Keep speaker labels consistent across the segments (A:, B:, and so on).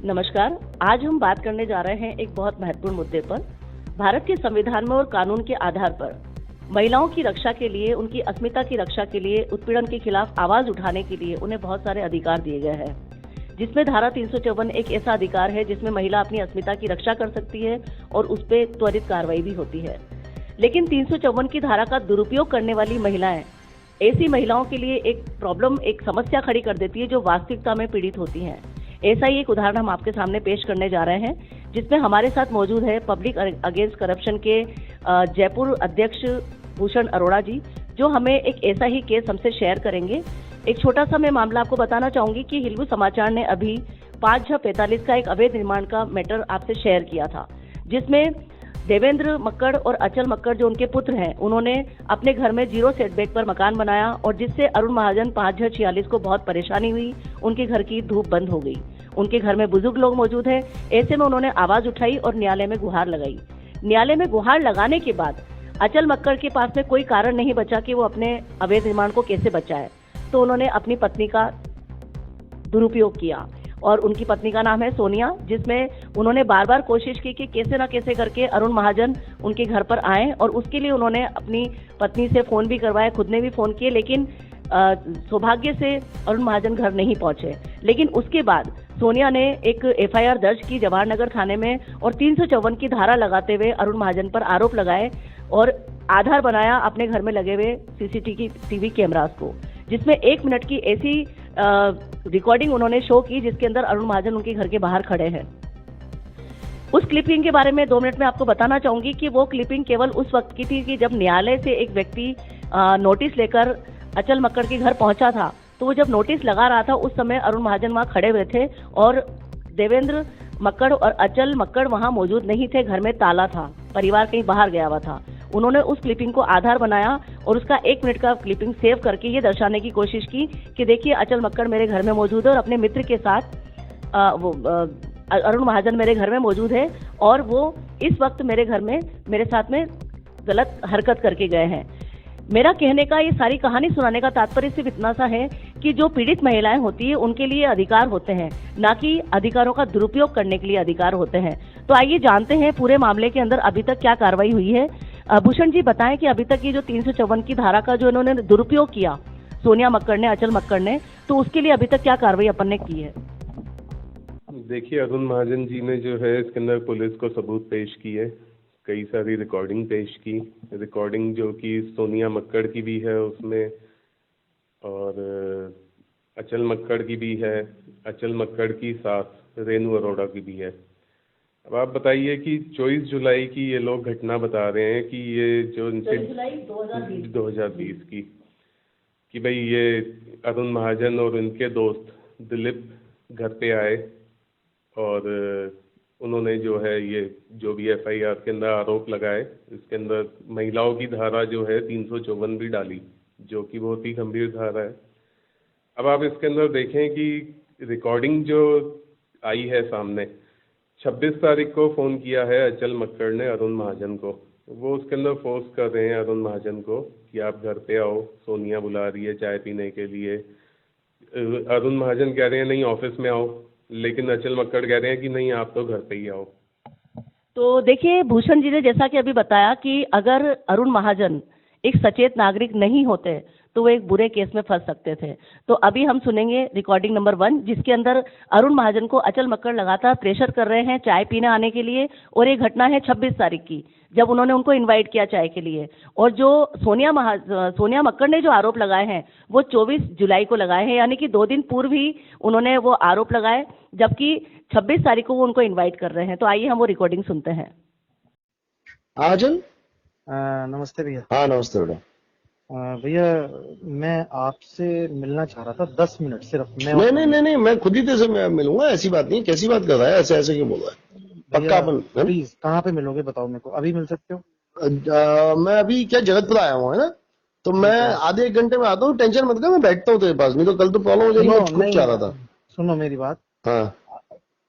A: नमस्कार। आज हम बात करने जा रहे हैं एक बहुत महत्वपूर्ण मुद्दे पर। भारत के संविधान में और कानून के आधार पर महिलाओं की रक्षा के लिए, उनकी अस्मिता की रक्षा के लिए, उत्पीड़न के खिलाफ आवाज उठाने के लिए उन्हें बहुत सारे अधिकार दिए गए हैं, जिसमें धारा 354 एक ऐसा अधिकार है जिसमें महिला अपनी अस्मिता की रक्षा कर सकती है और उस पर त्वरित कार्रवाई भी होती है। लेकिन 354 की धारा का दुरुपयोग करने वाली महिलाएं ऐसी महिलाओं के लिए एक प्रॉब्लम, एक समस्या खड़ी कर देती है जो वास्तविकता में पीड़ित होती हैं। ऐसा ही एक उदाहरण हम आपके सामने पेश करने जा रहे हैं, जिसमें हमारे साथ मौजूद है पब्लिक अगेंस्ट करप्शन के जयपुर अध्यक्ष भूषण अरोड़ा जी, जो हमें एक ऐसा ही केस हमसे शेयर करेंगे। एक छोटा सा मैं मामला आपको बताना चाहूंगी कि हिंदू समाचार ने अभी 5/6/45 का एक अवैध निर्माण का मैटर आपसे शेयर किया था, जिसमें देवेंद्र मक्कड़ और अचल मक्कड़ जो उनके पुत्र हैं, उन्होंने अपने घर में 0 सेटबैक पर मकान बनाया और जिससे अरुण महाजन 5/6/46 को बहुत परेशानी हुई। उनके घर की धूप बंद हो गई। उनके घर में बुजुर्ग लोग मौजूद हैं। ऐसे में उन्होंने आवाज उठाई और न्यायालय में गुहार लगाई। न्यायालय में गुहार लगाने के बाद अचल मक्कड़ के पास में कोई कारण नहीं बचा कि वो अपने अवैध निर्माण को कैसे बचाए, तो उन्होंने अपनी पत्नी का दुरुपयोग किया और उनकी पत्नी का नाम है सोनिया, जिसमें उन्होंने बार बार कोशिश की कि कैसे ना कैसे करके अरुण महाजन उनके घर पर आए और उसके लिए उन्होंने अपनी पत्नी से फोन भी करवाया, खुद ने भी फोन किए, लेकिन सौभाग्य से अरुण महाजन घर नहीं पहुंचे। लेकिन उसके बाद सोनिया ने एक एफआईआर दर्ज की जवाहर नगर थाने में और 354 की धारा लगाते हुए अरुण महाजन पर आरोप लगाए और आधार बनाया अपने घर में लगे हुए सीसीटीवी कैमरास को, जिसमें 1 मिनट की ऐसी रिकॉर्डिंग उन्होंने शो की जिसके अंदर अरुण महाजन उनके घर के बाहर खड़े हैं। उस क्लिपिंग के बारे में 2 मिनट में आपको बताना चाहूंगी कि वो क्लिपिंग केवल उस वक्त की थी कि जब न्यायालय से एक व्यक्ति नोटिस लेकर अचल मक्कड़ के घर पहुंचा था। तो वो जब नोटिस लगा रहा था उस समय अरुण महाजन वहां खड़े हुए थे और देवेंद्र मक्कड़ और अचल मक्कड़ वहां मौजूद नहीं थे। घर में ताला था, परिवार कहीं बाहर गया हुआ था। उन्होंने उस क्लिपिंग को आधार बनाया और उसका 1 मिनट का क्लिपिंग सेव करके ये दर्शाने की कोशिश की कि देखिए अचल मक्कड़ मेरे घर में मौजूद है और अपने मित्र के साथ अरुण महाजन मेरे घर में मौजूद है और वो इस वक्त मेरे घर में मेरे साथ में गलत हरकत करके गए हैं। मेरा कहने का, ये सारी कहानी सुनाने का तात्पर्य सिर्फ इतना सा है कि जो पीड़ित महिलाएं होती है उनके लिए अधिकार होते हैं, ना कि अधिकारों का दुरुपयोग करने के लिए अधिकार होते हैं। तो आइए जानते हैं पूरे मामले के अंदर अभी तक क्या कार्रवाई हुई है। भूषण जी बताएं कि अभी तक ये जो 354 की धारा का जो इन्होंने दुरुपयोग किया सोनिया मक्कड़ ने, अचल मक्कड़ ने, तो उसके लिए अभी तक क्या कार्रवाई अपन ने की है?
B: देखिए, अरुण महाजन जी ने जो है इसके अंदर पुलिस को सबूत पेश किए, कई सारी रिकॉर्डिंग पेश की। रिकॉर्डिंग जो कि सोनिया मक्कड़ की भी है उसमें और अचल मक्कड़ की भी है, अचल मक्कड़ की सास रेनू अरोड़ा की भी है। अब आप बताइए कि 24 जुलाई की ये लोग घटना बता रहे हैं कि ये जो 2020 की कि भाई ये अरुण महाजन और उनके दोस्त दिलीप घर पे आए और उन्होंने जो है ये जो भी एफआईआर के अंदर आरोप लगाए, इसके अंदर महिलाओं की धारा जो है 354 भी डाली, जो कि बहुत ही गंभीर धारा है। अब आप इसके अंदर देखें कि रिकॉर्डिंग जो आई है सामने, 26 तारीख को फ़ोन किया है अचल मक्कड़ ने अरुण महाजन को। वो उसके अंदर फोर्स कर रहे हैं अरुण महाजन को कि आप घर पे आओ, सोनिया बुला रही है चाय पीने के लिए। अरुण महाजन कह रहे हैं नहीं ऑफिस में आओ, लेकिन अचल मक्कड़ कह रहे हैं कि नहीं आप तो घर पे ही आओ।
A: तो देखिए, भूषण जी ने जैसा कि अभी बताया कि अगर अरुण महाजन एक सचेत नागरिक नहीं होते तो वो एक बुरे केस में फंस सकते थे। तो अभी हम सुनेंगे रिकॉर्डिंग नंबर 1, जिसके अंदर अरुण महाजन को अचल मक्कड़ लगातार प्रेशर कर रहे हैं चाय पीने आने के लिए। और ये घटना है 26 तारीख की, जब उन्होंने उनको इनवाइट किया चाय के लिए। और जो सोनिया मक्कड़ ने जो आरोप लगाए हैं वो 24 जुलाई को लगाए हैं, यानी कि 2 दिन पूर्व ही उन्होंने वो आरोप लगाए, जबकि 26 तारीख को वो उनको इन्वाइट कर रहे हैं। तो आइए हम वो रिकॉर्डिंग सुनते हैं।
C: आजन
D: नमस्ते भैया।
C: हाँ नमस्ते बेटा।
D: भैया मैं आपसे मिलना चाह रहा था 10 मिनट सिर्फ।
C: नहीं, मैं खुद ही तेरे से मिलूंगा, ऐसी बात नहीं। कैसी बात कर रहा है, ऐसे क्यों बोल रहा है? पक्का अपन
D: प्लीज कहाँ पे मिलोगे बताओ मेरे को, अभी मिल सकते हो?
C: मैं अभी क्या जगतपुर आया हूँ है ना, तो मैं आधे 1 घंटे में आता हूँ। टेंशन मत कर, मैं बैठता हूँ तेरे पास, नहीं तो कल तो प्रॉब्लम हो जाएगी। मैं खुद चाह रहा था।
D: सुनो मेरी बात।
C: हाँ,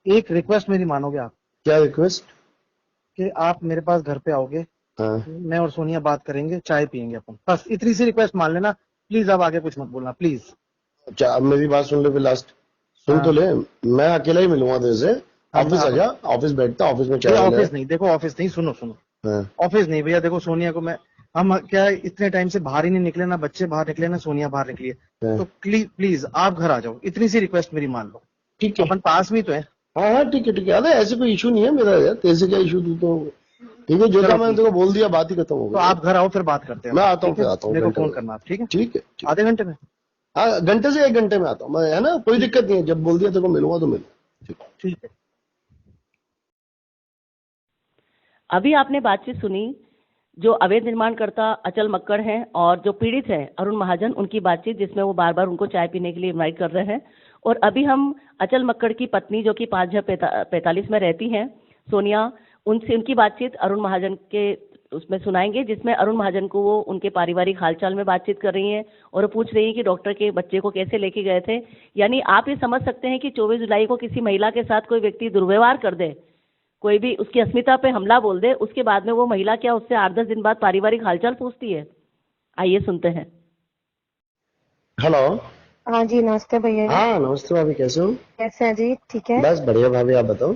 D: एक रिक्वेस्ट मेरी मानोगे आप?
C: क्या रिक्वेस्ट?
D: कि आप मेरे पास घर पे आओगे,
C: हाँ,
D: मैं और सोनिया बात करेंगे, चाय पियेंगे अपन, बस इतनी सी रिक्वेस्ट मान लेना प्लीज। अब आगे कुछ मत बोलना प्लीज।
C: अच्छा अब मेरी बात सुन लो फिर लास्ट। सुन तो ले, मैं अकेला ही मिलूंगा तेरे से। ऑफिस आ जा, ऑफिस बैठता, ऑफिस में
D: भैया
C: चाय
D: ऑफिस नहीं, देखो ऑफिस नहीं, सुनो सुनो,
C: हाँ।
D: ऑफिस नहीं भैया, देखो सोनिया को मैं, हम क्या है, इतने टाइम से बाहर ही नहीं निकले, ना बच्चे बाहर निकले, ना सोनिया बाहर निकली है,
C: हाँ।
D: तो प्लीज आप घर आ जाओ, इतनी सी रिक्वेस्ट मेरी मान लो,
C: ठीक है,
D: अपन पास में ही तो है।
C: हाँ हाँ ठीक है ठीक है। अरे ऐसे कोई इशू नहीं है मेरा यार, तेरे से क्या इशू, तू तो ठीक है, जो
D: चलो
C: था मैंने
D: ठीक
C: तेरे को बोल दिया, बात ही खत्म हो
D: तो
C: गई।
D: आप घर आओ, फिर बात करते हैं।
C: मैं आता हूँ,
D: ठीक है?
C: फिर आता हूँ
D: मेरे को
C: घंटे
D: फोन
C: में।
D: करना आप, ठीक है?
C: ठीक है ठीक।
D: आधे घंटे में।
C: हाँ, घंटे से 1 घंटे में आता हूँ मैं, है ना, कोई दिक्कत नहीं है, जब बोल दिया तेरे को मिलूंगा तो मिल। ठीक।
D: ठीक है।
A: अभी आपने बातचीत सुनी जो अवैध निर्माणकर्ता अचल मक्कड़ हैं और जो पीड़ित हैं अरुण महाजन, उनकी बातचीत, जिसमें वो बार बार उनको चाय पीने के लिए इनवाइट कर रहे हैं। और अभी हम अचल मक्कड़ की पत्नी जो कि 5/45 में रहती हैं, सोनिया, उनसे उनकी बातचीत अरुण महाजन के उसमें सुनाएंगे, जिसमें अरुण महाजन को वो उनके पारिवारिक हालचाल में बातचीत कर रही हैं और वो पूछ रही हैं कि डॉक्टर के बच्चे को कैसे लेके गए थे। यानी आप ये समझ सकते हैं कि 24 जुलाई को किसी महिला के साथ कोई व्यक्ति दुर्व्यवहार कर दे, कोई भी उसकी अस्मिता पे हमला बोल दे, उसके बाद में वो महिला क्या उससे 8-10 दिन बाद पारिवारिक हालचाल पूछती है। आइए सुनते हैं।
C: हेलो।
E: हाँ जी, नमस्ते भैया जी।
C: हाँ नमस्ते भाभी, कैसे हो?
E: कैसे हैं जी? ठीक है।
C: बस बढ़िया भाभी, आप बताओ।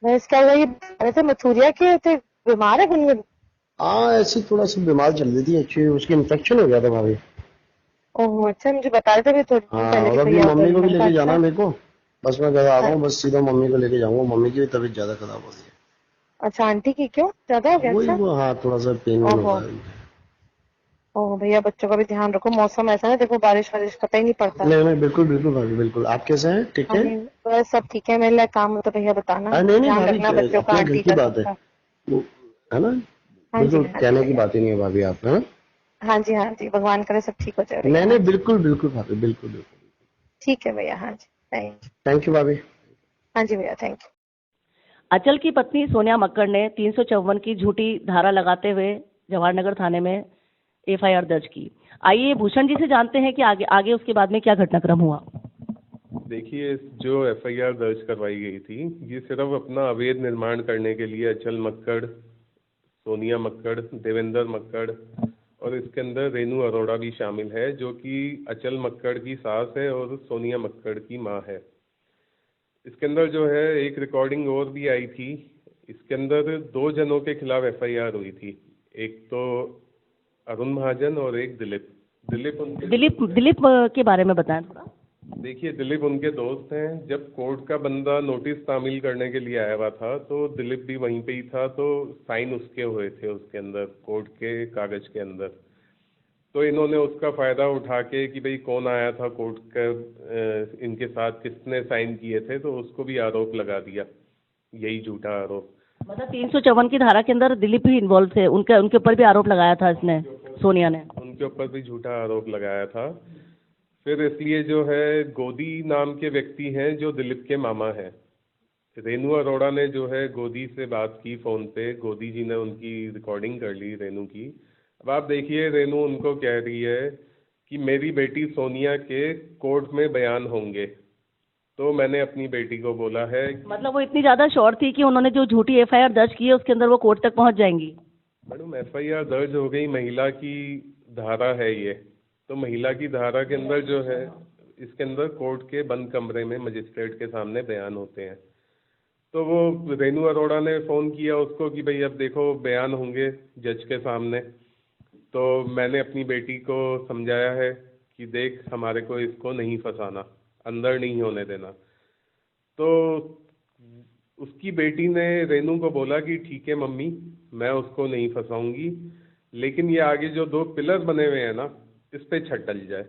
E: बस क्या हुआ, ये ऐसे मथुरिया के थे, बीमार है उनमें?
C: हाँ ऐसी थोड़ा सा बीमार चल रही थी एक्चुअली, उसकी इन्फेक्शन हो गया था भाभी।
E: ओह अच्छा, मुझे बता रहे थे भी थोड़ी दिन
C: हाँ,
E: पहले
C: और
E: कि
C: अभी
E: भैया
C: मम्मी को भी
E: उधर।
C: लेके जाना है
E: अच्छा
C: मेरे को, बस मैं घर आ रहा हूँ, बस सीधा मम्मी को लेके जाऊंगा, मम्मी की भी तबीयत ज्यादा खराब हो रही है।
E: अच्छा, आंटी की क्यों, ज्यादा हो गया?
C: वही
E: अच्छा।
C: वो, हाँ थोड़ा सा पेन हो
E: ओहो।
C: रहा है।
E: ओह भैया, बच्चों का भी ध्यान रखो, मौसम ऐसा है, देखो बारिश वारिश पता ही नहीं पड़ता।
C: नहीं नहीं, बिल्कुल बिल्कुल भाभी, बिल्कुल। आप कैसे हैं? ठीक
E: हाँ
C: है?
E: जी, बस सब ठीक है। मेरे लिए काम हो तो भैया बताना,
C: हाँ नहीं नहीं
E: ध्यान
C: भाभी,
E: रखना बच्चों का,
C: अपने घर
E: आंटी
C: की
E: का,
C: बात है
E: सबका।
C: वो, है ना,
E: हाँ जी,
C: बिल्कुल
E: हाँ जी
C: कहने की
E: भैया।
C: बात ही नहीं है भाभी, आप है ना।
E: हाँ जी, हाँ जी, भगवान करे सब ठीक हो जाए भैया।
C: नहीं
E: हाँ
C: नहीं,
E: जी,
C: बिल्कुल बिल्कुल भाभी, बिल्कुल बिल्कुल।
E: ठीक है भैया। हाँ जी, थैंक यू।
C: थैंक यू भाभी।
E: हाँ जी भैया, थैंक यू।
A: अचल की पत्नी सोनिया मक्कड़ ने 354 की झूठी धारा लगाते हुए जवाहरनगर थाने में एफआईआर दर्ज की। आइए भूषण जी से जानते हैं कि आगे आगे उसके बाद में क्या घटनाक्रम हुआ।
B: देखिए, जो एफआईआर दर्ज करवाई गई थी, ये सिर्फ अपना अवैध निर्माण करने के लिए अचल मक्कड़, सोनिया मक्कड़, देवेंद्र मक्कड़ और इसके अंदर रेनू अरोड़ा भी शामिल है, जो कि अचल मक्कड़ की सास है और सोनिया मक्कड़ की माँ है। इसके अंदर जो है एक रिकॉर्डिंग और भी आई थी। इसके अंदर 2 जनों के खिलाफ एफआईआर हुई थी, एक तो अरुण महाजन और एक दिलीप।
A: दिलीप के बारे में बताएं थोड़ा।
B: देखिए, दिलीप उनके दोस्त हैं। जब कोर्ट का बंदा नोटिस तामील करने के लिए आया हुआ था, तो दिलीप भी वहीं पे ही था, तो साइन उसके हुए थे उसके अंदर, कोर्ट के कागज के अंदर। तो इन्होंने उसका फ़ायदा उठा के कि भाई कौन आया था कोर्ट का, इनके साथ किसने साइन किए थे, तो उसको भी आरोप लगा दिया, यही झूठा आरोप।
A: मतलब 354 की धारा के अंदर दिलीप भी इन्वॉल्व थे, उनके उनके ऊपर भी आरोप लगाया था इसने, सोनिया ने।
B: उनके ऊपर भी झूठा आरोप लगाया था। फिर इसलिए जो है गोदी नाम के व्यक्ति हैं जो दिलीप के मामा हैं। रेनू अरोड़ा ने जो है गोदी से बात की फ़ोन पे, गोदी जी ने उनकी रिकॉर्डिंग कर ली रेनू की। अब आप देखिए, रेनू उनको कह रही है कि मेरी बेटी सोनिया के कोर्ट में बयान होंगे, तो मैंने अपनी बेटी को बोला है।
A: मतलब वो इतनी ज्यादा श्योर थी कि उन्होंने जो झूठी एफआईआर दर्ज की है उसके अंदर वो कोर्ट तक पहुंच जाएंगी।
B: मैडम, एफआईआर दर्ज हो गई, महिला की धारा है ये, तो महिला की धारा के अंदर जो है, इसके अंदर कोर्ट के बंद कमरे में मजिस्ट्रेट के सामने बयान होते हैं। तो वो रेनू अरोड़ा ने फ़ोन किया उसको कि भाई अब देखो बयान होंगे जज के सामने। तो मैंने अपनी बेटी को समझाया है कि देख, हमारे को इसको नहीं फंसाना, अंदर नहीं होने देना। तो उसकी बेटी ने रेनू को बोला कि ठीक है मम्मी, मैं उसको नहीं फंसाऊंगी, लेकिन ये आगे जो 2 पिलर बने हुए हैं ना, इस पे छत डल जाए।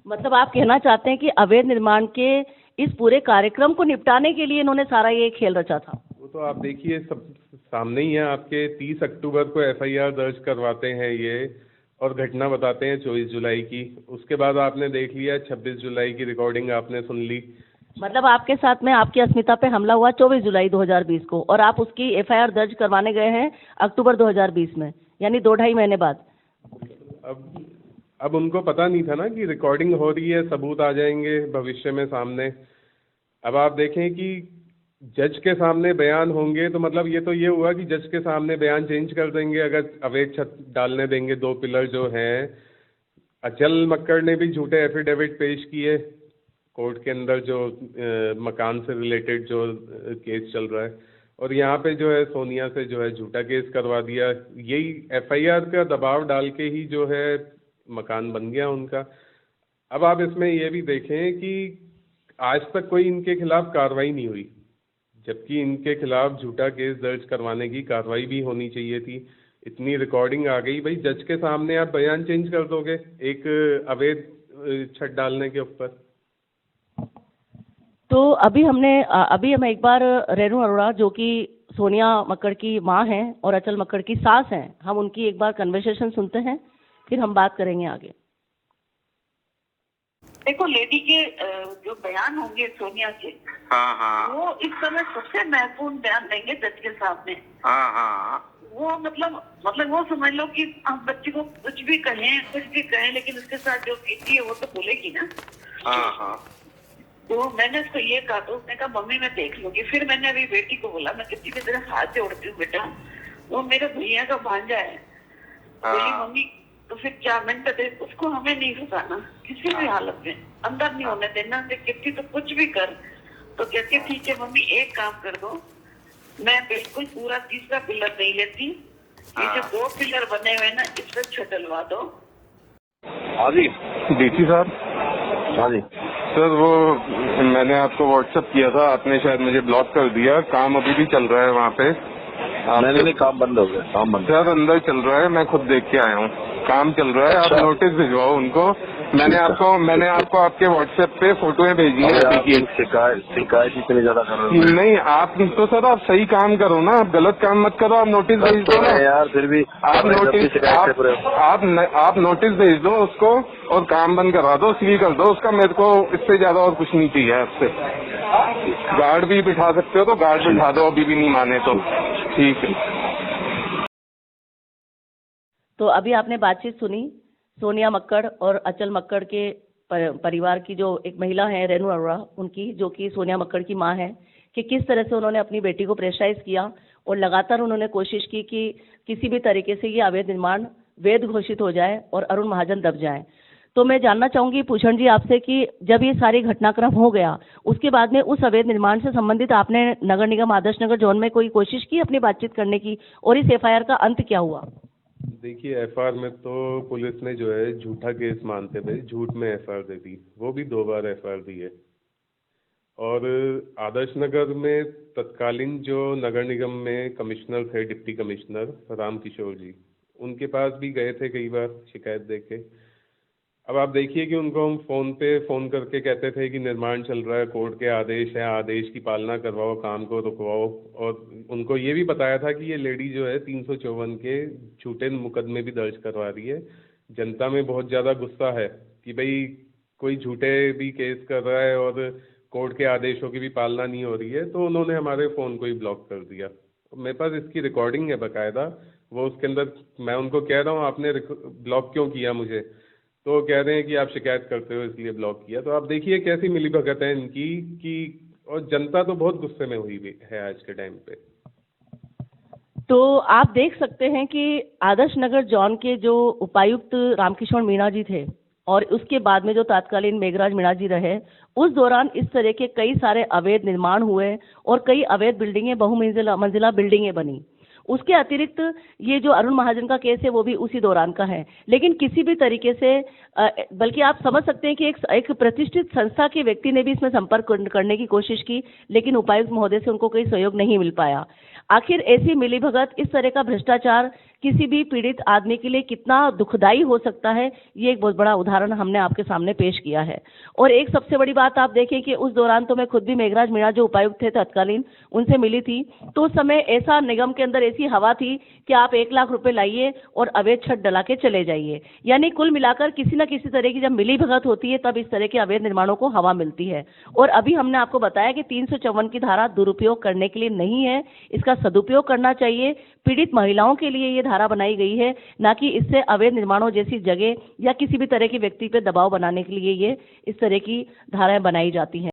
A: मतलब आप कहना चाहते हैं कि अवैध निर्माण के इस पूरे कार्यक्रम को निपटाने के लिए इन्होंने सारा ये खेल रचा था।
B: वो तो आप देखिए, सब सामने ही है आपके। 30 अक्टूबर को एफआईआर दर्ज करवाते हैं ये, और घटना बताते हैं 24 जुलाई की। उसके बाद आपने देख लिया 26 जुलाई की रिकॉर्डिंग आपने सुन ली।
A: मतलब आपके साथ में आपकी अस्मिता पे हमला हुआ 24 जुलाई 2020 को, और आप उसकी एफआईआर दर्ज करवाने गए हैं अक्टूबर 2020 में, यानी 2-2.5 महीने बाद।
B: अब उनको पता नहीं था ना कि रिकॉर्डिंग हो रही है, सबूत आ जाएंगे भविष्य में सामने। अब आप देखें कि जज के सामने बयान होंगे, तो मतलब ये हुआ कि जज के सामने बयान चेंज कर देंगे अगर अवैध छत डालने देंगे 2 पिलर जो हैं। अचल मक्कड़ ने भी झूठे एफिडेविट पेश किए, कोर्ट के अंदर जो मकान से रिलेटेड जो केस चल रहा है, और यहाँ पे जो है सोनिया से जो है झूठा केस करवा दिया। यही एफआईआर का दबाव डाल के ही जो है मकान बन गया उनका। अब आप इसमें ये भी देखें कि आज तक कोई इनके खिलाफ कार्रवाई नहीं हुई, जबकि इनके खिलाफ झूठा केस दर्ज करवाने की कार्रवाई भी होनी चाहिए थी। इतनी रिकॉर्डिंग आ गई, भाई जज के सामने आप बयान चेंज कर दोगे एक अवैध छत डालने के ऊपर।
A: तो अभी हम एक बार रेणु अरोड़ा जो कि सोनिया मक्कड़ की मां हैं और अचल मक्कड़ की सास हैं, हम उनकी एक बार कन्वर्सेशन सुनते हैं, फिर हम बात करेंगे आगे।
F: देखो, लेडी के जो बयान होंगे सोनिया के,
G: हाँ,
F: वो इस समय सबसे महत्वपूर्ण बयान देंगे जज के सामने।
G: हाँ,
F: वो मतलब वो समझ लो कि हम बच्चे को कुछ भी कहें लेकिन उसके साथ जो बीती है वो तो बोलेगी ना।
G: हाँ।
F: तो मैंने उसको ये कहा, तो उसने कहा मम्मी मैं देख लूंगी। फिर मैंने अभी बेटी को बोला, मैं कितनी की तरह हाथ जोड़ती हूँ बेटा, वो मेरे भैया का भांजा है। बोली मम्मी तो फिर क्या, मैंने कहा उसको हमें नहीं फंसाना किसी भी हालत में, अंदर नहीं होने देना, कितनी तो कुछ भी कर। तो कहती ठीक है मम्मी, एक काम कर दो, मैं बिल्कुल पूरा तीसरा पिलर नहीं लेती, ये जो 2 पिलर बने हुए ना इस पर छत डलवा दो।
G: हाँ जी डीसी साहब।
C: हाँ जी
G: सर, वो मैंने आपको व्हाट्सएप किया था, आपने शायद मुझे ब्लॉक कर दिया। काम अभी भी चल रहा है वहाँ पे।
C: नहीं, काम बंद हो गया, काम बंद।
G: सर अंदर चल रहा है, मैं खुद देख के आया हूँ, काम चल रहा है। आप नोटिस भिजवाओ उनको। मैंने आपको आपके व्हाट्सएप पे फोटोएं भेजी हैं अभी की।
C: शिकायत इतनी ज्यादा कर रहे हो?
G: नहीं, आप तो सर आप सही काम करो ना, आप गलत काम मत करो। आप नोटिस भेज दो ना
C: यार, फिर भी
G: आप नोटिस भेज दो उसको और काम बंद करा दो, सील कर दो उसका। मेरे को इससे ज्यादा और कुछ नहीं चाहिए आपसे। गार्ड भी बिठा सकते हो तो गार्ड बिठा दो, अभी भी नहीं माने तो ठीक है।
A: तो अभी आपने बातचीत सुनी सोनिया मक्कड़ और अचल मक्कड़ के परिवार की जो एक महिला है रेणु अरोड़ा, उनकी, जो कि सोनिया मक्कड़ की मां है, कि किस तरह से उन्होंने अपनी बेटी को प्रेशराइज किया और लगातार उन्होंने कोशिश की कि किसी भी तरीके से ये अवैध निर्माण वैध घोषित हो जाए और अरुण महाजन दब जाए। तो मैं जानना चाहूंगी भूषण जी आपसे कि जब ये सारी घटनाक्रम हो गया, उसके बाद में उस अवैध निर्माण से संबंधित आपने नगर निगम आदर्श नगर जोन में कोई कोशिश की अपनी बातचीत करने की, और इस एफआईआर का अंत क्या हुआ?
B: देखिए, एफआईआर में तो पुलिस ने जो है झूठा केस मानते हुए झूठ में एफआईआर दे दी, वो भी 2 बार एफआईआर दी है। और आदर्श नगर में तत्कालीन जो नगर निगम में कमिश्नर थे, डिप्टी कमिश्नर राम किशोर जी, उनके पास भी गए थे कई बार शिकायत देके। अब आप देखिए कि उनको हम फ़ोन करके कहते थे कि निर्माण चल रहा है, कोर्ट के आदेश है, आदेश की पालना करवाओ, काम को रुकवाओ। और उनको ये भी बताया था कि ये लेडी जो है 354 के झूठे मुकदमे भी दर्ज करवा रही है। जनता में बहुत ज़्यादा गुस्सा है कि भाई कोई झूठे भी केस कर रहा है और कोर्ट के आदेशों की भी पालना नहीं हो रही है। तो उन्होंने हमारे फ़ोन को ही ब्लॉक कर दिया। मेरे पास इसकी रिकॉर्डिंग है बाकायदा, वो उसके अंदर मैं उनको कह रहा हूँ आपने ब्लॉक क्यों किया मुझे, तो कह रहे हैं कि आप शिकायत करते हो इसलिए ब्लॉक किया। तो आप देखिए कैसी मिलीभगत है इनकी कि, और जनता तो बहुत गुस्से में हुई है आज के टाइम पे।
A: तो आप देख सकते हैं कि आदर्श नगर जोन के जो उपायुक्त रामकिशोर मीणा जी थे और उसके बाद में जो तत्कालीन मेघराज मीणा जी रहे, उस दौरान इस तरह के कई सारे अवैध निर्माण हुए और कई अवैध बिल्डिंगें, बहुमंजिला बिल्डिंगें बनी। उसके अतिरिक्त ये जो अरुण महाजन का केस है वो भी उसी दौरान का है। लेकिन किसी भी तरीके से बल्कि आप समझ सकते हैं कि एक प्रतिष्ठित संस्था के व्यक्ति ने भी इसमें संपर्क करने की कोशिश की, लेकिन उपायुक्त महोदय से उनको कोई सहयोग नहीं मिल पाया। आखिर ऐसी मिलीभगत, इस तरह का भ्रष्टाचार किसी भी पीड़ित आदमी के लिए कितना दुखदाई हो सकता है, ये एक बहुत बड़ा उदाहरण हमने आपके सामने पेश किया है। और एक सबसे बड़ी बात आप देखें कि उस दौरान तो मैं खुद भी मेघराज मीणा जो उपायुक्त थे तत्कालीन, उनसे मिली थी। तो उस समय ऐसा निगम के अंदर ऐसी हवा थी कि आप 1 लाख रुपए लाइए और अवैध छत डला के चले जाइए। यानी कुल मिलाकर किसी न किसी तरह की जब मिलीभगत होती है तब इस तरह के अवैध निर्माणों को हवा मिलती है। और अभी हमने आपको बताया कि 354 की धारा दुरुपयोग करने के लिए नहीं है, इसका सदुपयोग करना चाहिए। पीड़ित महिलाओं के लिए ये धारा बनाई गई है, ना कि इससे अवैध निर्माणों जैसी जगह या किसी भी तरह के व्यक्ति पे दबाव बनाने के लिए ये इस तरह की धाराएं बनाई जाती हैं।